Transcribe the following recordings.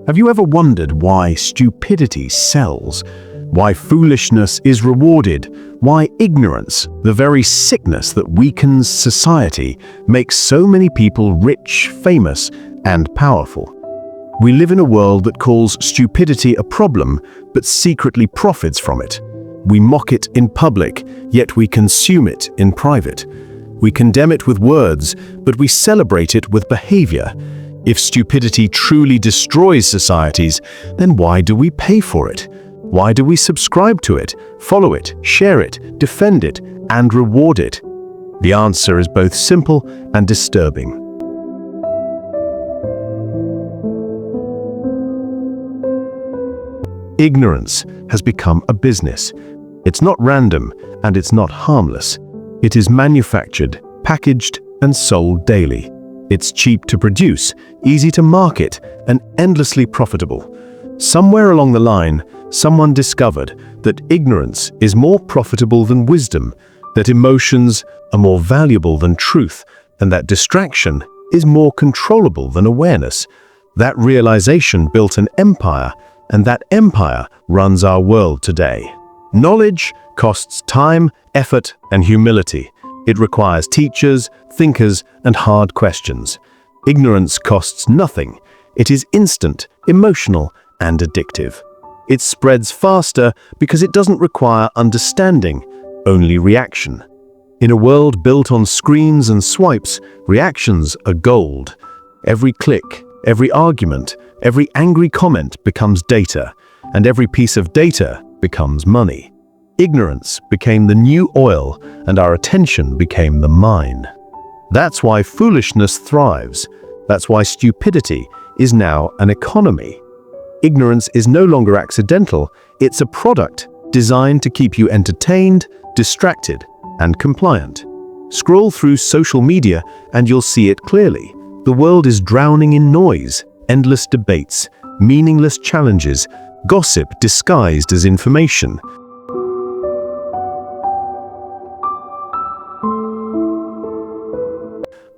Have you ever wondered why stupidity sells? Why foolishness is rewarded? Why ignorance, the very sickness that weakens society, makes so many people rich, famous, and powerful? We live in a world that calls stupidity a problem, but secretly profits from it. We mock it in public, yet we consume it in private. We condemn it with words, but we celebrate it with behavior. If stupidity truly destroys societies, then why do we pay for it? Why do we subscribe to it, follow it, share it, defend it, and reward it? The answer is both simple and disturbing. Ignorance has become a business. It's not random, and it's not harmless. It is manufactured, packaged, and sold daily. It's cheap to produce, easy to market, and endlessly profitable. Somewhere along the line, someone discovered that ignorance is more profitable than wisdom, that emotions are more valuable than truth, and that distraction is more controllable than awareness. That realization built an empire, and that empire runs our world today. Knowledge costs time, effort, and humility. It requires teachers, thinkers, and hard questions. Ignorance costs nothing. It is instant, emotional, and addictive. It spreads faster because it doesn't require understanding, only reaction. In a world built on screens and swipes, reactions are gold. Every click, every argument, every angry comment becomes data, and every piece of data becomes money. Ignorance became the new oil, and our attention became the mine. That's why foolishness thrives. That's why stupidity is now an economy. Ignorance is no longer accidental, it's a product designed to keep you entertained, distracted, and compliant. Scroll through social media and you'll see it clearly. The world is drowning in noise, endless debates, meaningless challenges, gossip disguised as information.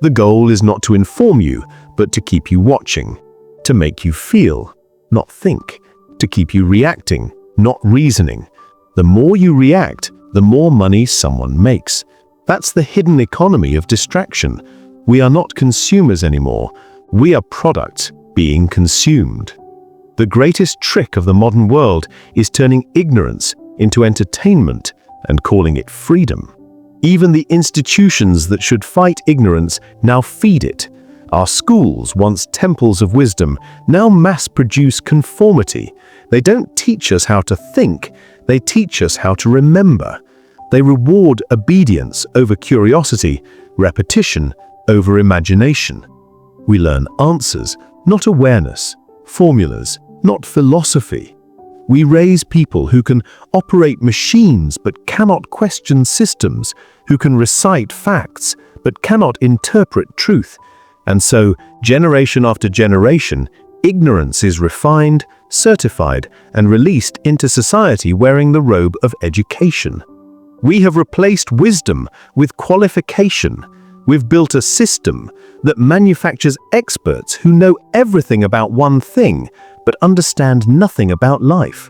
The goal is not to inform you, but to keep you watching, to make you feel, not think, to keep you reacting, not reasoning. The more you react, the more money someone makes. That's the hidden economy of distraction. We are not consumers anymore. We are products being consumed. The greatest trick of the modern world is turning ignorance into entertainment and calling it freedom. Even the institutions that should fight ignorance now feed it. Our schools, once temples of wisdom, now mass-produce conformity. They don't teach us how to think, they teach us how to remember. They reward obedience over curiosity, repetition over imagination. We learn answers, not awareness, formulas, not philosophy. We raise people who can operate machines but cannot question systems, who can recite facts but cannot interpret truth. And so, generation after generation, ignorance is refined, certified, and released into society wearing the robe of education. We have replaced wisdom with qualification. We've built a system that manufactures experts who know everything about one thing, but understand nothing about life.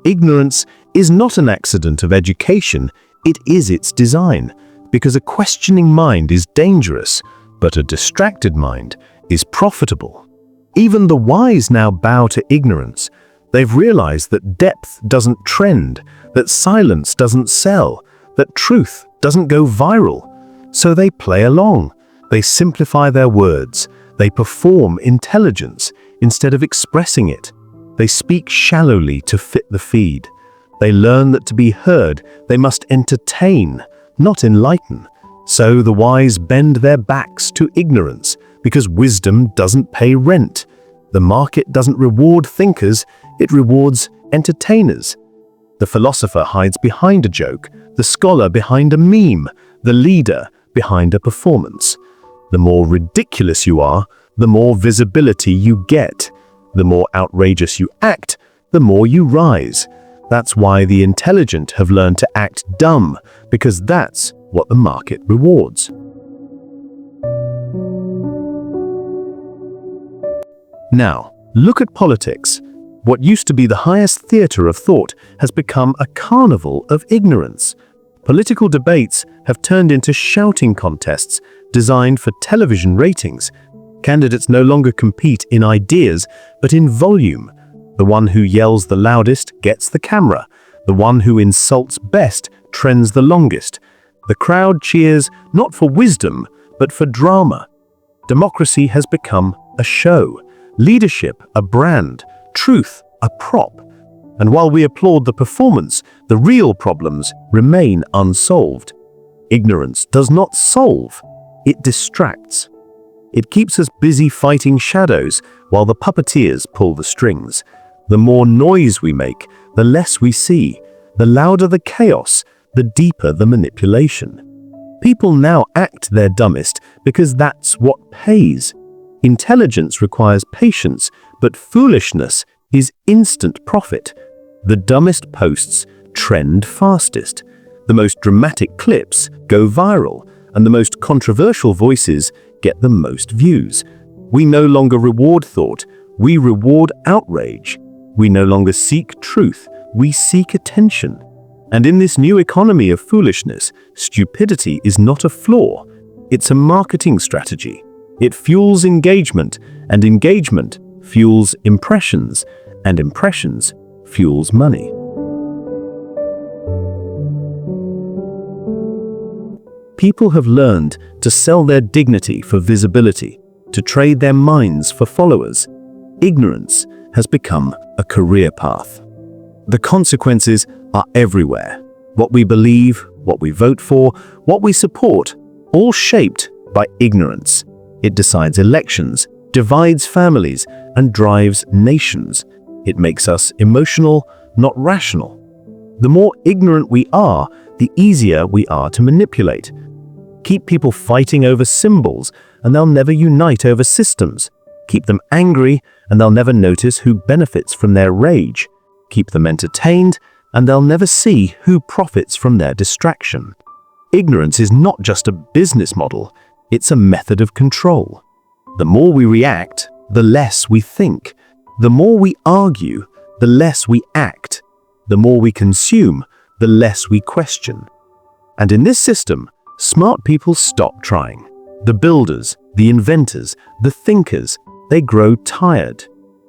Ignorance is not an accident of education, it is its design, because a questioning mind is dangerous, but a distracted mind is profitable. Even the wise now bow to ignorance. They've realized that depth doesn't trend, that silence doesn't sell, that truth doesn't go viral. So they play along. They simplify their words. They perform intelligence instead of expressing it. They speak shallowly to fit the feed. They learn that to be heard, they must entertain, not enlighten. So the wise bend their backs to ignorance because wisdom doesn't pay rent. The market doesn't reward thinkers, it rewards entertainers. The philosopher hides behind a joke, the scholar behind a meme, the leader behind a performance. The more ridiculous you are, the more visibility you get. The more outrageous you act, the more you rise. That's why the intelligent have learned to act dumb, because that's what the market rewards. Now, Look at politics. What used to be the highest theater of thought has become a carnival of ignorance. Political debates have turned into shouting contests designed for television ratings. Candidates no longer compete in ideas, but in volume. The one who yells the loudest gets the camera. The one who insults best trends the longest. The crowd cheers not for wisdom, but for drama. Democracy has become a show, leadership a brand, truth a prop. And while we applaud the performance, the real problems remain unsolved. Ignorance does not solve, it distracts. It keeps us busy fighting shadows while the puppeteers pull the strings. The more noise we make, the less we see. The louder the chaos, the deeper the manipulation. People now act their dumbest because that's what pays. Intelligence requires patience, but foolishness is instant profit. The dumbest posts trend fastest. The most dramatic clips go viral, and the most controversial voices get the most views. We no longer reward thought, we reward outrage. We no longer seek truth, we seek attention. And in this new economy of foolishness, stupidity is not a flaw, it's a marketing strategy. It fuels engagement, and engagement fuels impressions, and impressions fuels money. People have learned to sell their dignity for visibility, to trade their minds for followers. Ignorance has become a career path. The consequences are everywhere. What we believe, what we vote for, what we support, all shaped by ignorance. It decides elections, divides families, and drives nations. It makes us emotional, not rational. The more ignorant we are, the easier we are to manipulate. Keep people fighting over symbols, and they'll never unite over systems. Keep them angry, and they'll never notice who benefits from their rage. Keep them entertained, and they'll never see who profits from their distraction. Ignorance is not just a business model, it's a method of control. The more we react, the less we think. The more we argue, the less we act. The more we consume, the less we question. And in this system, smart people stop trying. The builders, the inventors, the thinkers, they grow tired.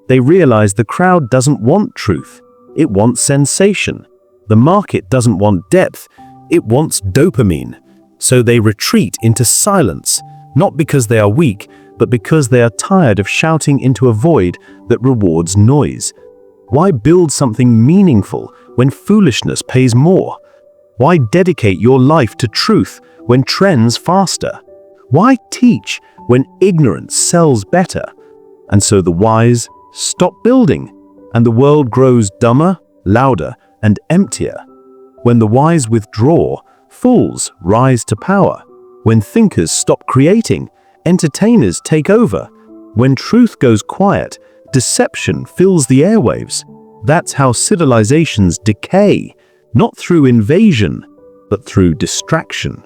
They realize the crowd doesn't want truth. It wants sensation. The market doesn't want depth. It wants dopamine. So they retreat into silence, not because they are weak, but because they are tired of shouting into a void that rewards noise. Why build something meaningful when foolishness pays more? Why dedicate your life to truth when trends faster? Why teach when ignorance sells better? And so the wise stop building, and the world grows dumber, louder, and emptier. When the wise withdraw, fools rise to power. When thinkers stop creating, entertainers take over. When truth goes quiet, deception fills the airwaves. That's how civilizations decay, not through invasion, but through distraction.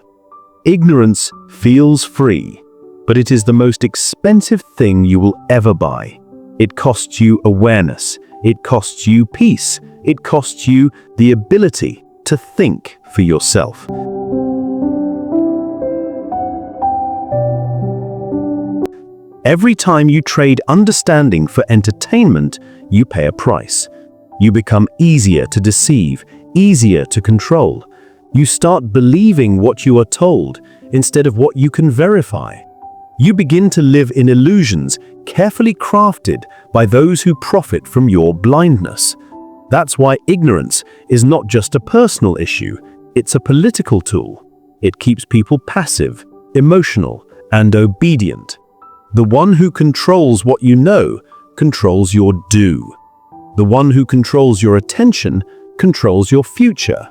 Ignorance feels free, but it is the most expensive thing you will ever buy. It costs you awareness, it costs you peace, it costs you the ability to think for yourself. Every time you trade understanding for entertainment, you pay a price. You become easier to deceive, easier to control. You start believing what you are told instead of what you can verify. You begin to live in illusions carefully crafted by those who profit from your blindness. That's why ignorance is not just a personal issue, it's a political tool. It keeps people passive, emotional, and obedient. The one who controls what you know controls your do. The one who controls your attention controls your future.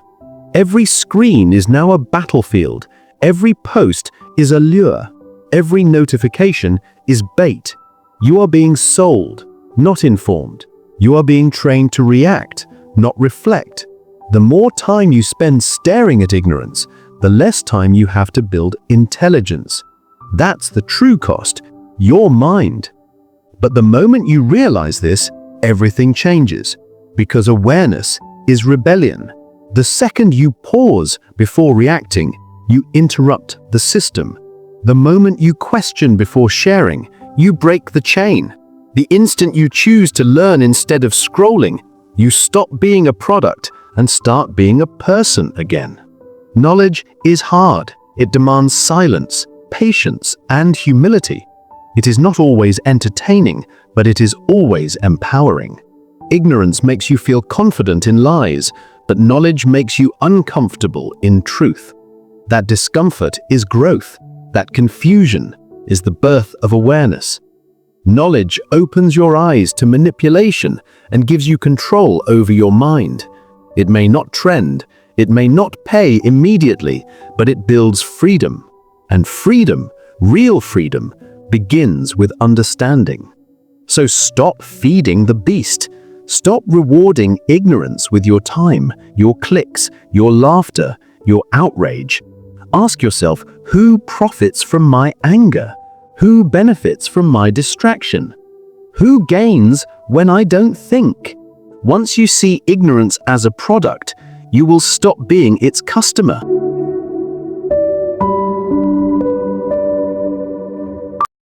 Every screen is now a battlefield. Every post is a lure. Every notification is bait. You are being sold, not informed. You are being trained to react, not reflect. The more time you spend staring at ignorance, the less time you have to build intelligence. That's the true cost, your mind. But the moment you realize this, everything changes, because awareness is rebellion. The second you pause before reacting, you interrupt the system. The moment you question before sharing, you break the chain. The instant you choose to learn instead of scrolling, you stop being a product and start being a person again. Knowledge is hard. It demands silence, patience, and humility. It is not always entertaining, but it is always empowering. Ignorance makes you feel confident in lies, but knowledge makes you uncomfortable in truth. That discomfort is growth. That confusion is the birth of awareness. Knowledge opens your eyes to manipulation and gives you control over your mind. It may not trend, it may not pay immediately, but it builds freedom. And freedom, real freedom, begins with understanding. So stop feeding the beast. Stop rewarding ignorance with your time, your clicks, your laughter, your outrage. Ask yourself, who profits from my anger? Who benefits from my distraction? Who gains when I don't think? Once you see ignorance as a product, you will stop being its customer.